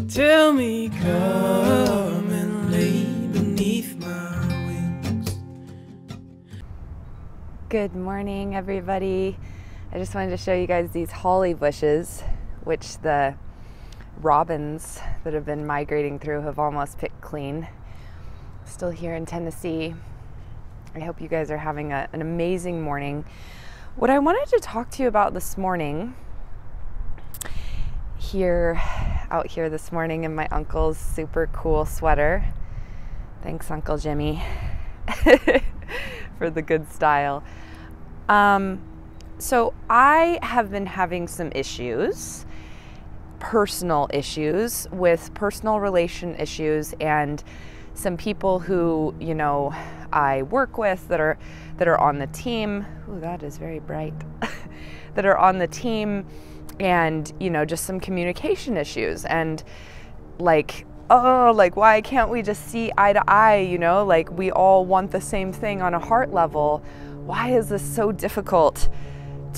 Tell me, come and lay beneath my wings. Good morning, everybody. I just wanted to show you guys these holly bushes, which the robins that have been migrating through have almost picked clean. Still here in Tennessee. I hope you guys are having an amazing morning. What I wanted to talk to you about this morning, out here this morning in my uncle's super cool sweater. Thanks, Uncle Jimmy, for the good style. So I have been having some issues, personal issues with personal relation issues, and some people who, you know, I work with that are on the team. Ooh, that is very bright. That are on the team, and, you know, just some communication issues, and like, oh, like, why can't we just see eye to eye? You know, like, we all want the same thing on a heart level. Why is this so difficult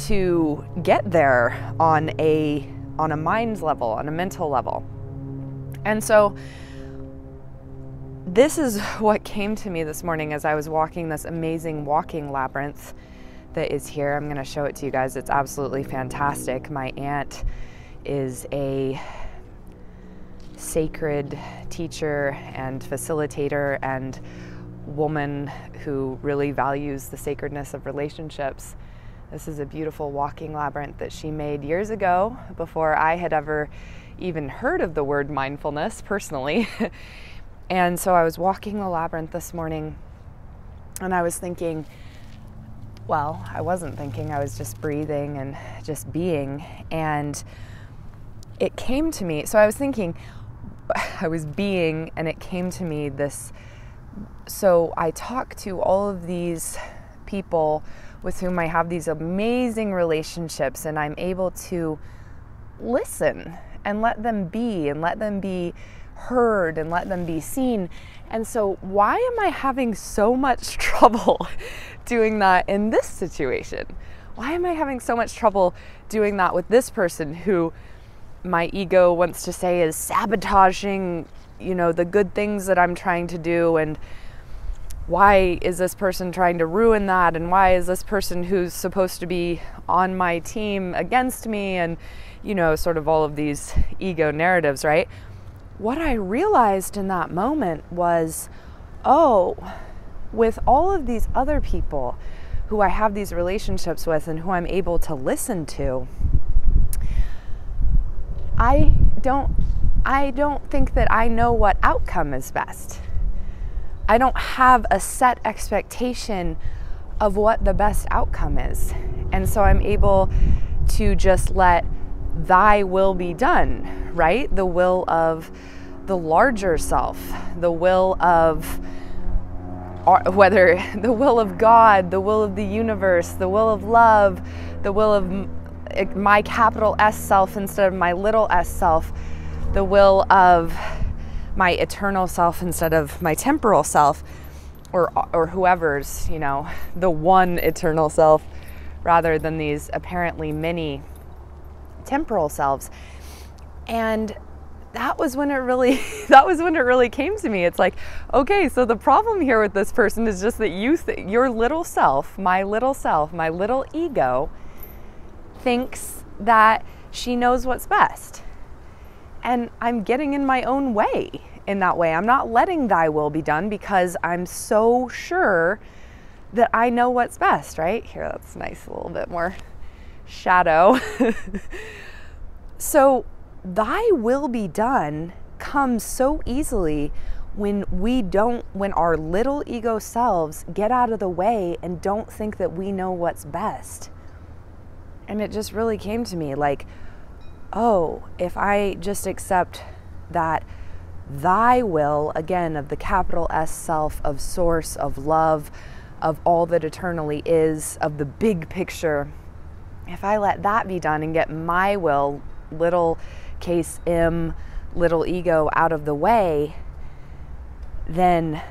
to get there on a mind level, on a mental level? And so this is what came to me this morning as I was walking this amazing walking labyrinth that is here. I'm going to show it to you guys. It's absolutely fantastic. My aunt is a sacred teacher and facilitator and woman who really values the sacredness of relationships. This is a beautiful walking labyrinth that she made years ago, before I had ever even heard of the word mindfulness personally. And so I was walking the labyrinth this morning, and I was thinking, well, I wasn't thinking, I was just breathing and just being. And it came to me, so I was thinking, I was being, and it came to me this. So I talk to all of these people with whom I have these amazing relationships, and I'm able to listen and let them be, and let them be heard, and let them be seen. And so why am I having so much trouble doing that in this situation? Why am I having so much trouble doing that with this person who my ego wants to say is sabotaging, you know, the good things that I'm trying to do? And why is this person trying to ruin that? And why is this person who's supposed to be on my team against me? And, you know, sort of all of these ego narratives, right? What I realized in that moment was, oh, with all of these other people who I have these relationships with and who I'm able to listen to, I don't think that I know what outcome is best. I don't have a set expectation of what the best outcome is. And so I'm able to just let thy will be done, right? The will of the larger self, the will of, whether the will of God, the will of the universe, the will of love, the will of my capital S self instead of my little s self, the will of my eternal self instead of my temporal self, or whoever's, you know, the one eternal self, rather than these apparently many temporal selves. And that was when it really came to me. It's like, okay, so the problem here with this person is just that your little self, my little ego, thinks that she knows what's best. And I'm getting in my own way in that way. I'm not letting thy will be done because I'm so sure that I know what's best, right? Here, that's nice, a little bit more shadow. So thy will be done comes so easily when our little ego selves get out of the way and don't think that we know what's best. And it just really came to me like, oh, if I just accept that thy will, again, of the capital S self, of source, of love, of all that eternally is, of the big picture, if I let that be done and get my will, little case m, little ego, out of the way, then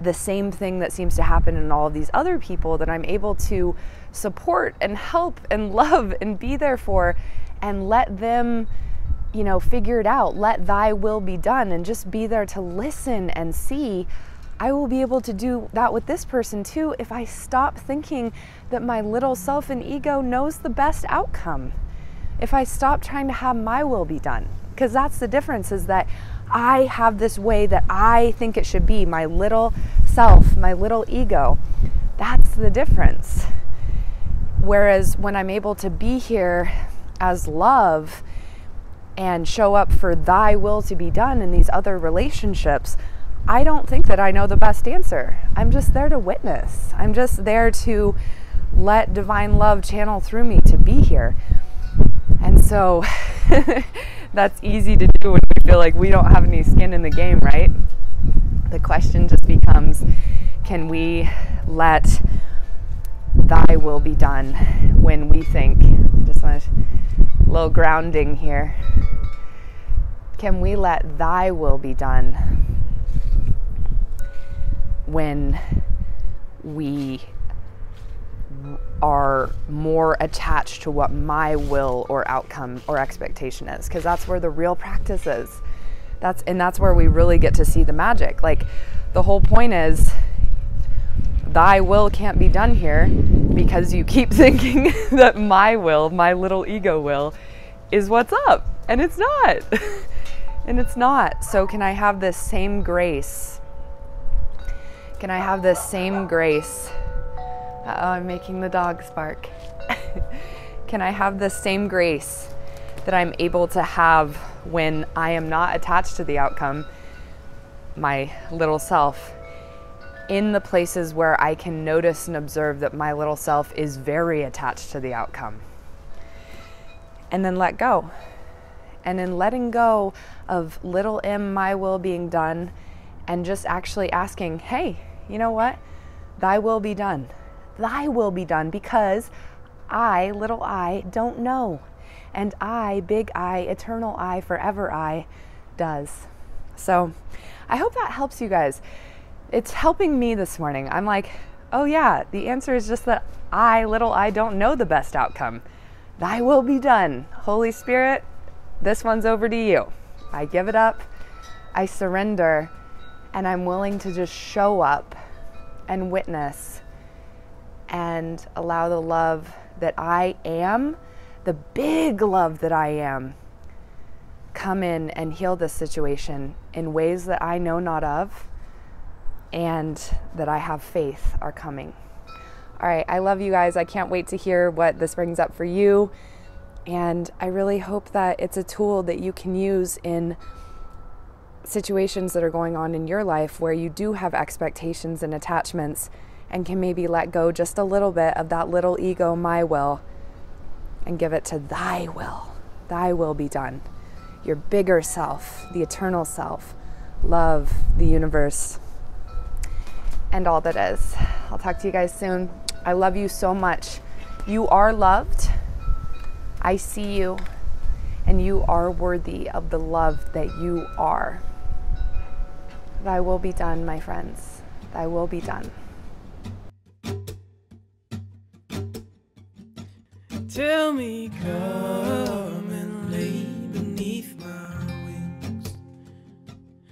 the same thing that seems to happen in all of these other people that I'm able to support and help and love and be there for, and let them figure it out. Let thy will be done, and just be there to listen and see. I will be able to do that with this person too if I stop thinking that my little self and ego knows the best outcome. If I stop trying to have my will be done. Because that's the difference, is that I have this way that I think it should be, my little self, my little ego. That's the difference. Whereas when I'm able to be here as love and show up for thy will to be done in these other relationships, I don't think that I know the best answer. I'm just there to witness. I'm just there to let divine love channel through me to be here. And so that's easy to do when we feel like we don't have any skin in the game, right? The question just becomes, can we let thy will be done when we think, I just want a little grounding here. Can we let thy will be done when we are more attached to what my will or outcome or expectation is? Because that's where the real practice is. That's where we really get to see the magic. Like, the whole point is, thy will can't be done here because you keep thinking that my will, my little ego will, is what's up. And it's not. And it's not. So can I have this same grace? Can I have this same grace? Uh-oh, I'm making the dogs bark. Can I have this same grace that I'm able to have when I am not attached to the outcome, my little self, in the places where I can notice and observe that my little self is very attached to the outcome? And then let go. And in letting go of little m, my will being done, and just actually asking, hey, you know what? Thy will be done. Thy will be done, because I, little I, don't know. And I, big I, eternal I, forever I, does. So I hope that helps you guys. It's helping me this morning. I'm like, oh yeah, the answer is just that I, little I, don't know the best outcome. Thy will be done. Holy Spirit, this one's over to you. I give it up, I surrender, and I'm willing to just show up and witness and allow the love that I am, the big love that I am, come in and heal this situation in ways that I know not of, and that I have faith are coming. All right, I love you guys. I can't wait to hear what this brings up for you. And I really hope that it's a tool that you can use in situations that are going on in your life where you do have expectations and attachments, and can maybe let go just a little bit of that little ego, my will, and give it to thy will. Thy will be done. Your bigger self, the eternal self, love, the universe, and all that is. I'll talk to you guys soon. I love you so much. You are loved. I see you, and you are worthy of the love that you are. Thy will be done, my friends. Thy will be done. Tell me, come.